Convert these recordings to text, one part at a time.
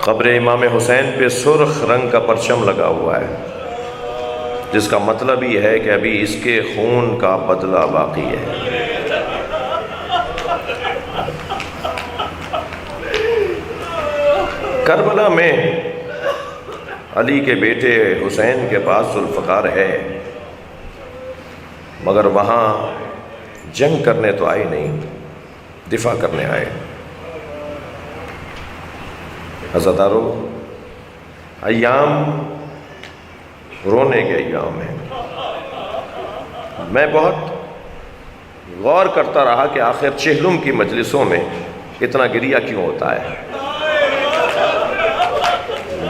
قبر امام حسین پہ سرخ رنگ کا پرچم لگا ہوا ہے، جس کا مطلب یہ ہے کہ ابھی اس کے خون کا بدلہ باقی ہے۔ کربلا میں علی کے بیٹے حسین کے پاس ذوالفقار ہے، مگر وہاں جنگ کرنے تو آئے نہیں، دفاع کرنے آئے۔ عزادارو، ایام رونے کے ایام ہیں۔ میں بہت غور کرتا رہا کہ آخر چہلم کی مجلسوں میں اتنا گریہ کیوں ہوتا ہے۔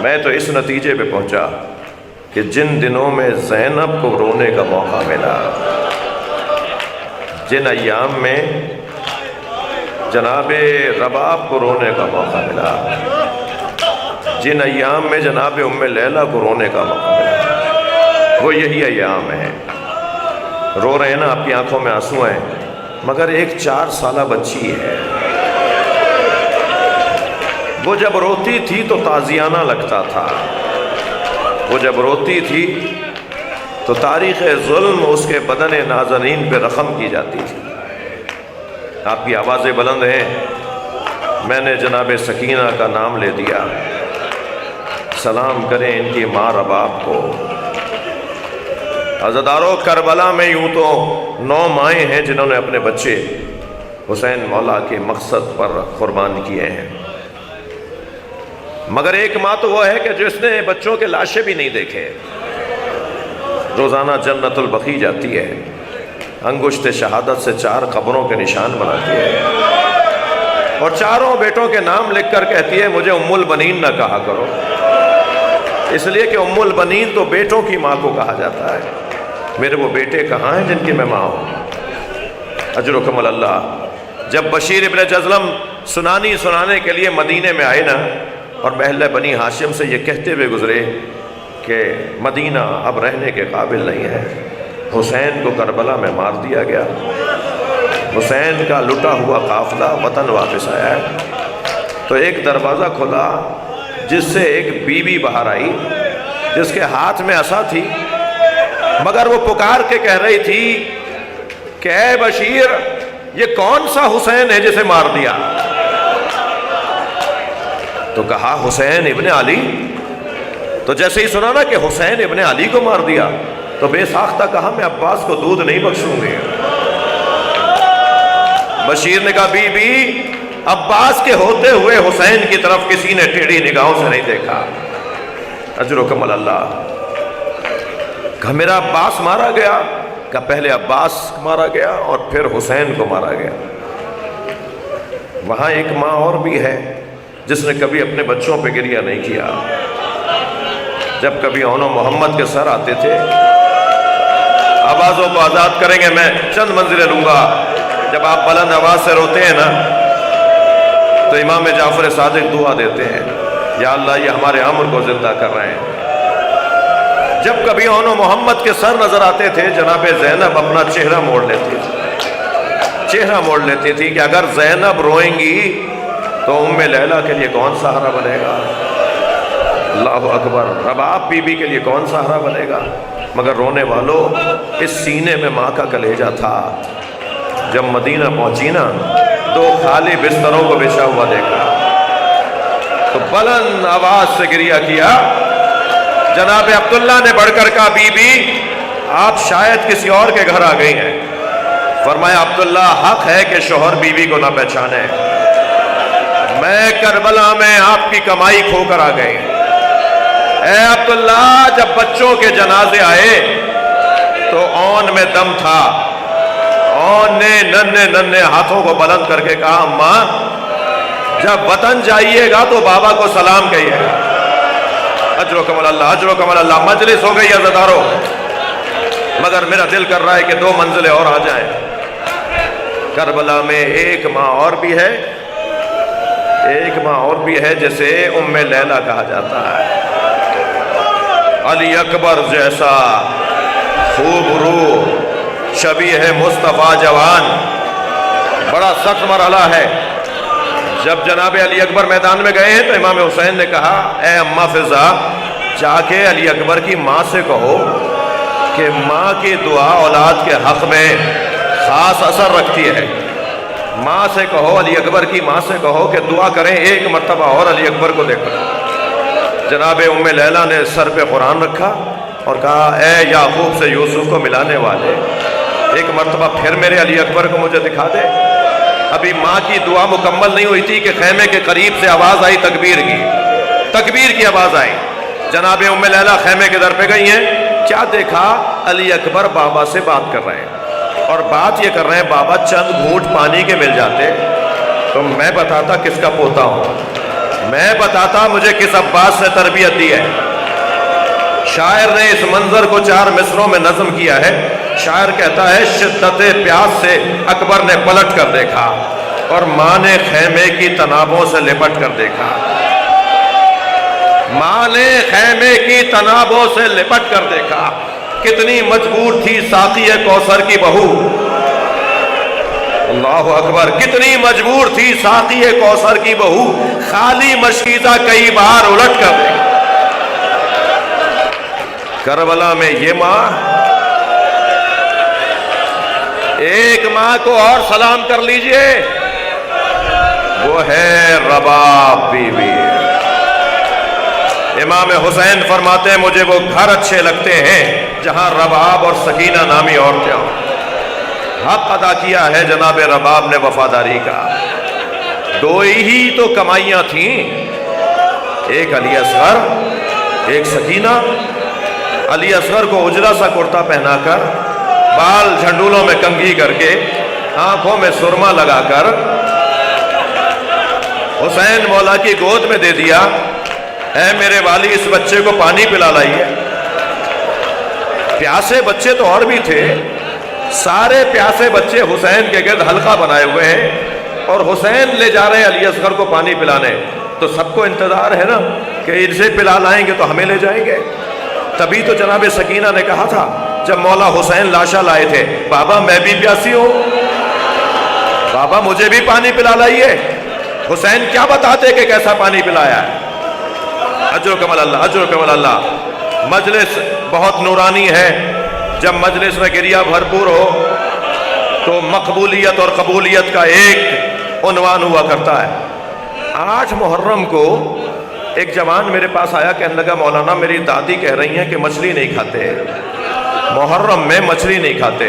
میں تو اس نتیجے پہ پہنچا کہ جن دنوں میں زینب کو رونے کا موقع ملا، جن ایام میں جناب رباب کو رونے کا موقع ملا، جن ایام میں جناب ام لیلہ کو رونے کا موقع ملا، وہ یہی ایام ہیں۔ رو رہے ہیں نا، آپ کی آنکھوں میں آنسو ہیں، مگر ایک 4 سالہ بچی ہے، وہ جب روتی تھی تو تازیانہ لگتا تھا، وہ جب روتی تھی تو تاریخ ظلم اس کے بدن نازنین پہ رقم کی جاتی تھی۔ آپ کی آوازیں بلند ہیں، میں نے جناب سکینہ کا نام لے دیا، سلام کریں ان کی ماں رباب کو۔ عزادارو، کربلا میں یوں تو 9 مائیں ہیں جنہوں نے اپنے بچے حسین مولا کے مقصد پر قربان کیے ہیں، مگر ایک ماں تو وہ ہے کہ جس نے بچوں کے لاشیں بھی نہیں دیکھے۔ روزانہ جنت البقیع جاتی ہے، انگشت شہادت سے 4 قبروں کے نشان بناتی ہے، اور 4 بیٹوں کے نام لکھ کر کہتی ہے مجھے ام البنین نہ کہا کرو، اس لیے کہ ام البنین تو بیٹوں کی ماں کو کہا جاتا ہے۔ میرے وہ بیٹے کہاں ہیں جن کی میں ماں ہوں؟ اجرکم اللہ۔ جب بشیر ابن جزلم سنانے کے لیے مدینے میں آئے نا، اور محلہ بنی ہاشم سے یہ کہتے ہوئے گزرے کہ مدینہ اب رہنے کے قابل نہیں ہے، حسین کو کربلا میں مار دیا گیا، حسین کا لٹا ہوا قافلہ وطن واپس آیا ہے، تو ایک دروازہ کھلا جس سے ایک بیوی باہر آئی جس کے ہاتھ میں عصا تھی، مگر وہ پکار کے کہہ رہی تھی کہ اے بشیر، یہ کون سا حسین ہے جسے مار دیا؟ تو کہا حسین ابن علی۔ تو جیسے ہی سنا نا کہ حسین ابن علی کو مار دیا، تو بے ساختہ کہا میں عباس کو دودھ نہیں بخشوں گی۔ بشیر نے کہا بی بی، عباس کے ہوتے ہوئے حسین کی طرف کسی نے ٹیڑھی نگاہوں سے نہیں دیکھا۔ اجرکم اللہ۔ کہا میرا عباس مارا گیا؟ کہا پہلے عباس مارا گیا اور پھر حسین کو مارا گیا۔ وہاں ایک ماں اور بھی ہے جس نے کبھی اپنے بچوں پہ گریہ نہیں کیا۔ جب کبھی اون و محمد کے سر آتے تھے، آوازوں کو آزاد کریں گے، میں چند منزلیں لوں گا، جب آپ بلند آواز سے روتے ہیں نا تو امام جعفر صادق دعا دیتے ہیں، یا اللہ یہ ہمارے امر کو زندہ کر رہے ہیں۔ جب کبھی اون و محمد کے سر نظر آتے تھے، جناب زینب اپنا چہرہ موڑ لیتی تھی کہ اگر زینب روئیں گی تو ام لیلہ کے لیے کون سہارا بنے گا؟ اللہ اکبر۔ رباب بی بی کے لیے کون سہارا بنے گا؟ مگر رونے والوں، اس سینے میں ماں کا کلیجہ تھا۔ جب مدینہ پہنچی نا، 2 خالی بستروں کو بچھا ہوا دیکھا تو بلند آواز سے گریہ کیا۔ جناب عبداللہ نے بڑھ کر کہا بی بی، آپ شاید کسی اور کے گھر آ گئی ہیں۔ فرمایا عبداللہ، حق ہے کہ شوہر بیوی کو نہ پہچانے، میں کربلا میں آپ کی کمائی کھو کر آ گئی۔ اے عبداللہ، جب بچوں کے جنازے آئے تو اون میں دم تھا، اون نے ننھے ہاتھوں کو بلند کر کے کہا اماں، جب وطن جائیے گا تو بابا کو سلام کہیے گا۔ اجرکم اللہ، اجرکم اللہ۔ مجلس ہو گئی عزادارو، مگر میرا دل کر رہا ہے کہ 2 منزلیں اور آ جائیں۔ کربلا میں ایک ماں اور بھی ہے، ایک ماں اور بھی ہے جسے ام لیلہ کہا جاتا ہے۔ علی اکبر جیسا خوب رو، شبیہ مصطفیٰ جوان، بڑا سخت مرحلہ ہے۔ جب جناب علی اکبر میدان میں گئے ہیں تو امام حسین نے کہا اے اماں فضا، جا کے علی اکبر کی ماں سے کہو کہ ماں کی دعا اولاد کے حق میں خاص اثر رکھتی ہے۔ ماں سے کہو، علی اکبر کی ماں سے کہو کہ دعا کریں ایک مرتبہ اور علی اکبر کو دیکھو۔ جناب ام لیلہ نے سر پہ قرآن رکھا اور کہا اے یعقوب سے یوسف کو ملانے والے، ایک مرتبہ پھر میرے علی اکبر کو مجھے دکھا دے۔ ابھی ماں کی دعا مکمل نہیں ہوئی تھی کہ خیمے کے قریب سے آواز آئی تکبیر کی آواز آئی۔ جناب ام لیلہ خیمے کے در پہ گئی ہیں، کیا دیکھا؟ علی اکبر بابا سے بات کر رہے ہیں، اور بات یہ کر رہے ہیں بابا چند گھونٹ پانی کے مل جاتے تو میں بتاتا کس کا پوتا ہوں، میں بتاتا مجھے کس عباس نے تربیت دی ہے۔ شاعر نے اس منظر کو 4 مصروں میں نظم کیا ہے۔ شاعر کہتا ہے شدت پیاس سے اکبر نے پلٹ کر دیکھا اور ماں نے خیمے کی تنابوں سے لپٹ کر دیکھا۔ ماں نے خیمے کی تنابوں سے لپٹ کر دیکھا، کتنی مجبور تھی ساقی کوثر کی بہو، اللہ اکبر، کتنی مجبور تھی ساقی کوثر کی بہو، خالی مشکیزہ کئی بار الٹ کر دیکھا۔ کربلا میں یہ ماں، ایک ماں کو اور سلام کر لیجئے، وہ ہے رباب بی بی۔ امام حسین فرماتے ہیں مجھے وہ گھر اچھے لگتے ہیں جہاں رباب اور سکینہ نامی عورتیں ہوں۔ حق ادا کیا ہے جناب رباب نے وفاداری کا۔ 2 ہی تو کمائیاں تھیں، ایک علی اصغر، ایک سکینہ۔ علی اصغر کو اجرا سا کرتا پہنا کر، بال جھنڈولوں میں کنگھی کر کے، آنکھوں میں سرما لگا کر حسین مولا کی گود میں دے دیا، اے میرے والی اس بچے کو پانی پلا لائیے۔ پیاسے بچے تو اور بھی تھے، سارے پیاسے بچے حسین کے گرد حلقہ بنائے ہوئے ہیں اور حسین لے جا رہے ہیں علی اصغر کو پانی پلانے، تو سب کو انتظار ہے نا کہ ان سے پلا لائیں گے تو ہمیں لے جائیں گے۔ تبھی تو جناب سکینہ نے کہا تھا جب مولا حسین لاشا لائے تھے، بابا میں بھی پیاسی ہوں، بابا مجھے بھی پانی پلا لائیے۔ حسین کیا بتاتے کہ کیسا پانی پلایا ہے؟ اجر و کمال اللہ، اجر و کمال اللہ۔ مجلس بہت نورانی ہے، جب مجلس میں گریہ بھرپور ہو تو مقبولیت اور قبولیت کا ایک عنوان ہوا کرتا ہے۔ 8 محرم کو ایک جوان میرے پاس آیا، کہنے لگا مولانا میری دادی کہہ رہی ہیں کہ مچھلی نہیں کھاتے، محرم میں مچھلی نہیں کھاتے۔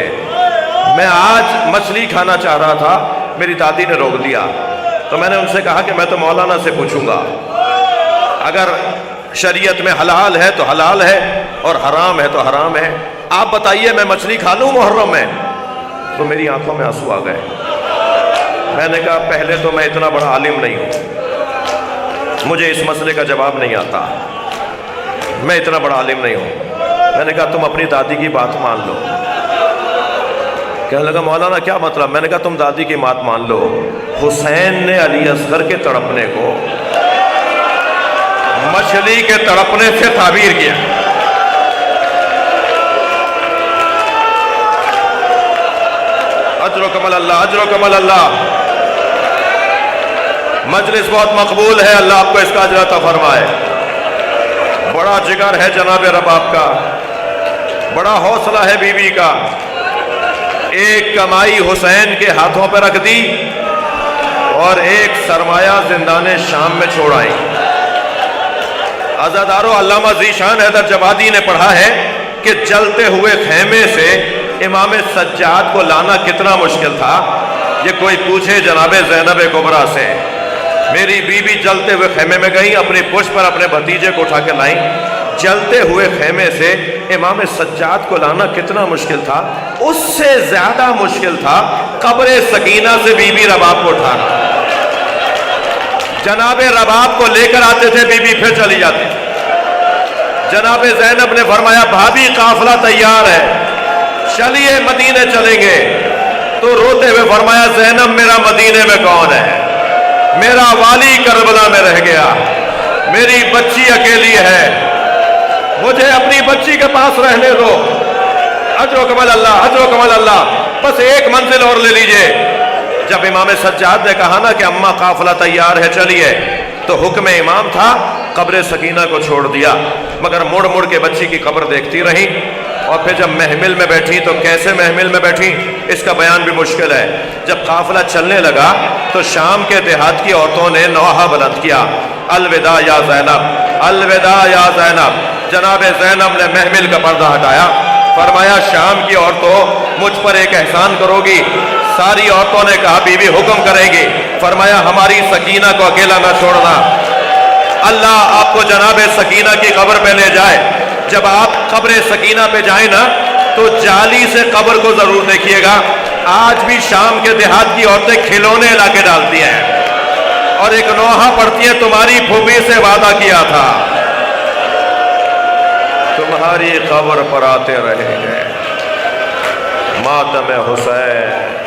میں آج مچھلی کھانا چاہ رہا تھا، میری دادی نے روک دیا، تو میں نے ان سے کہا کہ میں تو مولانا سے پوچھوں گا، اگر شریعت میں حلال ہے تو حلال ہے اور حرام ہے تو حرام ہے، آپ بتائیے میں مچھلی کھا لوں محرم میں؟ تو میری آنکھوں میں آنسو آ گئے۔ میں نے کہا پہلے تو میں اتنا بڑا عالم نہیں ہوں، مجھے اس مسئلے کا جواب نہیں آتا، میں اتنا بڑا عالم نہیں ہوں۔ میں نے کہا تم اپنی دادی کی بات مان لو۔ کہنے لگا مولانا کیا مطلب؟ میں نے کہا تم دادی کی بات مان لو، حسین نے علی اصغر کے تڑپنے کو مچھلی کے تڑپنے سے تعبیر کیا۔ اجر و کمال اللہ، اجر و کمال اللہ۔ مجلس بہت مقبول ہے، اللہ آپ کو اس کا اجر عطا فرمائے۔ بڑا جگر ہے جناب رباب کا، بڑا حوصلہ ہے بی بی کا۔ ایک کمائی حسین کے ہاتھوں پہ رکھ دی اور ایک سرمایہ زندان شام میں چھوڑ آئی۔ عزادارو، علامہ ذیشان حیدر جوادی نے پڑھا ہے کہ جلتے ہوئے خیمے سے امام سجاد کو لانا کتنا مشکل تھا، یہ کوئی پوچھے جناب زینب کبریٰ سے۔ میری بیوی جلتے ہوئے خیمے میں گئیں، اپنی پشت پر اپنے بھتیجے کو اٹھا کے لائیں۔ جلتے ہوئے خیمے سے امام سجاد کو لانا کتنا مشکل تھا، اس سے زیادہ مشکل تھا قبر سکینہ سے بی بی رباب کو اٹھانا۔ جناب رباب کو لے کر آتے تھے، بی بی پھر چلی جاتی۔ جناب زینب نے فرمایا بھابی قافلہ تیار ہے، چلیے مدینے چلیں گے۔ تو روتے ہوئے فرمایا زینب میرا مدینے میں کون ہے؟ میرا والی کربلا میں رہ گیا، میری بچی اکیلی ہے، مجھے اپنی بچی کے پاس رہنے دو۔ اجر و کمال اللہ، اجر و کمال اللہ۔ بس ایک منزل اور لے لیجئے، جب امام سجاد نے کہا نا کہ اماں قافلہ تیار ہے چلیے، تو حکم امام تھا قبر سکینہ کو چھوڑ دیا، مگر مڑ مڑ کے بچی کی قبر دیکھتی رہی۔ اور پھر جب محمل میں بیٹھی تو کیسے محمل میں بیٹھی اس کا بیان بھی مشکل ہے۔ جب قافلہ چلنے لگا تو شام کے دیہات کی عورتوں نے نوحہ بلند کیا، الوداع یا زینب، الوداع یا زینب۔ جناب زینب نے محمل کا پردہ ہٹایا، فرمایا شام کی عورتوں مجھ پر ایک احسان کرو گی؟ ساری عورتوں نے کہا بی بی حکم کرے گی۔ فرمایا ہماری سکینہ کو اکیلا نہ چھوڑنا، اللہ آپ کو جناب سکینہ کی قبر پہ لے جائے۔ جب آپ قبر سکینہ پہ جائیں نا تو جالی سے قبر کو ضرور دیکھیے گا۔ آج بھی شام کے دیہات کی عورتیں کھلونے لا کے ڈالتی ہیں اور ایک نوحہ پڑھتی ہے، تمہاری پھوپھی سے وعدہ کیا تھا تمہاری قبر پر آتے رہیں گے، ماتم حسین